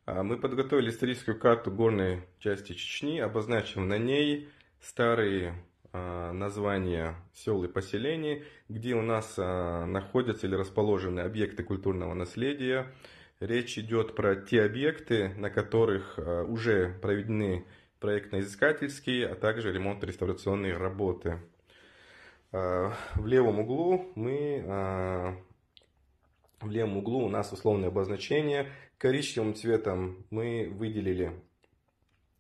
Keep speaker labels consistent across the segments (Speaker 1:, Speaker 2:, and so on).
Speaker 1: Мы подготовили историческую карту горной части Чечни, обозначив на ней старые названия сел и поселений, где у нас находятся или расположены объекты культурного наследия. Речь идет про те объекты, на которых уже проведены проектно-изыскательские, а также ремонтно-реставрационные работы. В левом углу у нас условное обозначение. Коричневым цветом мы выделили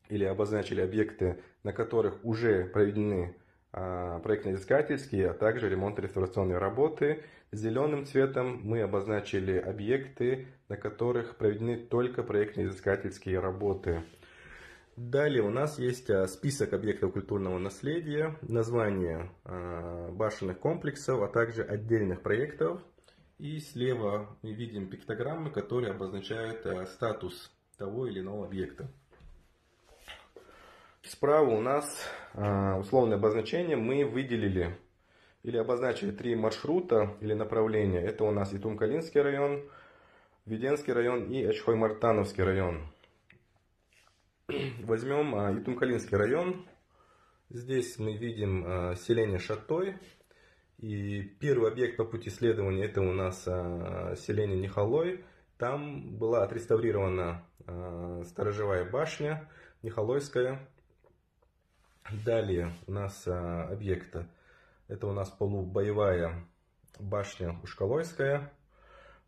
Speaker 1: или обозначили объекты, на которых уже проведены проектно-изыскательские, а также ремонтно-реставрационные работы. Зеленым цветом мы обозначили объекты, на которых проведены только проектно-изыскательские работы. Далее у нас есть список объектов культурного наследия, названия башенных комплексов, а также отдельных проектов. И слева мы видим пиктограммы, которые обозначают статус того или иного объекта. Справа у нас условное обозначение. Мы выделили или обозначили 3 маршрута или направления. Это у нас Итум-Калинский район, Веденский район и Ачхой-Мартановский район. Возьмем Итум-Калинский район. Здесь мы видим селение Шатой. И первый объект по пути следования — это у нас селение Нихолой. Там была отреставрирована сторожевая башня Нихолойская. Далее у нас объекты. Это у нас полубоевая башня Ушкалойская,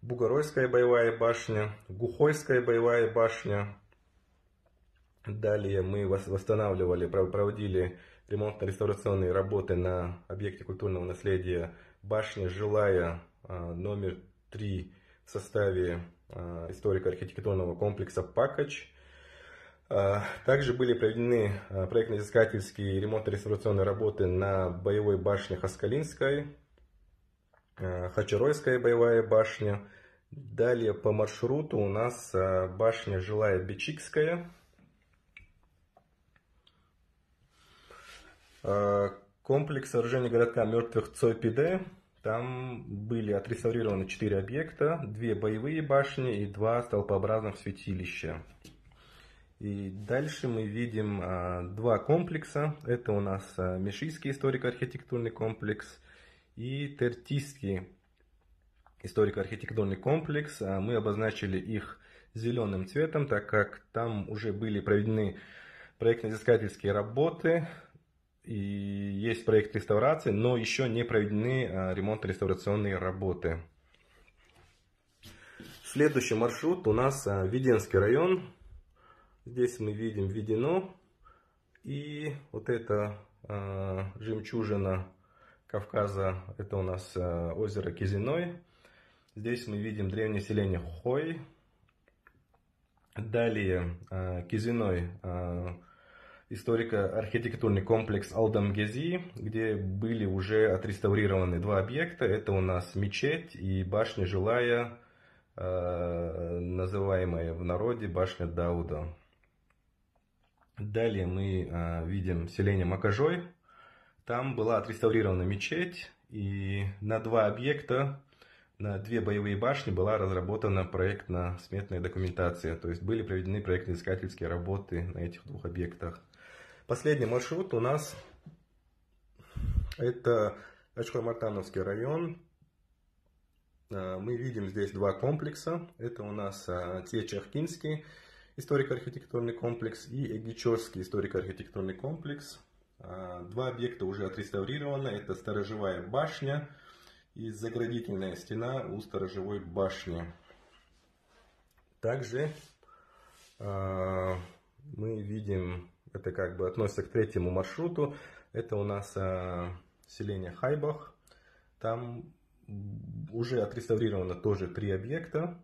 Speaker 1: Бугоройская боевая башня, Гухойская боевая башня. Далее мы восстанавливали, проводили ремонтно-реставрационные работы на объекте культурного наследия башня Жилая номер 3 в составе историко-архитектурного комплекса Пакач. Также были проведены проектно-изыскательские ремонтно-реставрационные работы на боевой башне Хаскалинской, Хачаройская боевая башня. Далее по маршруту у нас башня Жилая Бичикская, комплекс сооружения городка мертвых Цойпиде. Там были отреставрированы 4 объекта, 2 боевые башни и 2 столпообразных святилища. И дальше мы видим 2 комплекса. Это у нас Мешийский историко-архитектурный комплекс и Тертийский историко-архитектурный комплекс. Мы обозначили их зеленым цветом, так как там уже были проведены проектно-изыскательские работы и есть проект реставрации, но еще не проведены ремонтно-реставрационные работы. Следующий маршрут у нас Веденский район. Здесь мы видим Ведено, и вот это жемчужина Кавказа, это у нас озеро Кизиной. Здесь мы видим древнее селение Хой. Далее Кизиной, историко-архитектурный комплекс Алдамгези, где были уже отреставрированы 2 объекта. Это у нас мечеть и башня Жилая, называемая в народе башня Дауда. Далее мы видим селение Макажой. Там была отреставрирована мечеть, и на 2 объекта, на 2 боевые башни была разработана проектно-сметная документация. То есть были проведены проектно-изыскательские работы на этих 2 объектах. Последний маршрут у нас это Ачхой-Мартановский район. Мы видим здесь 2 комплекса. Это у нас Течахкинский историко-архитектурный комплекс и Эгичорский историко-архитектурный комплекс. 2 объекта уже отреставрированы. Это сторожевая башня и заградительная стена у сторожевой башни. Также мы видим, это как бы относится к 3-му маршруту. Это у нас селение Хайбах. Там уже отреставрировано тоже 3 объекта.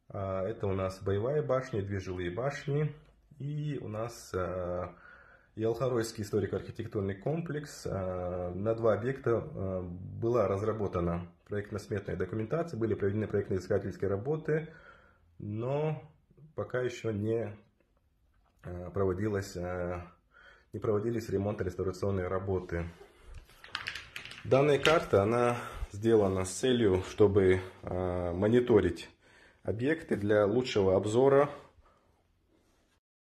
Speaker 1: Это у нас боевая башня, 2 жилые башни. И у нас Ялхаройский историко-архитектурный комплекс. На 2 объекта была разработана проектно-сметная документация, были проведены проектно-изыскательские работы, но пока еще не проводились ремонтно-реставрационные работы. Данная карта, она сделана с целью, чтобы мониторить объекты для лучшего обзора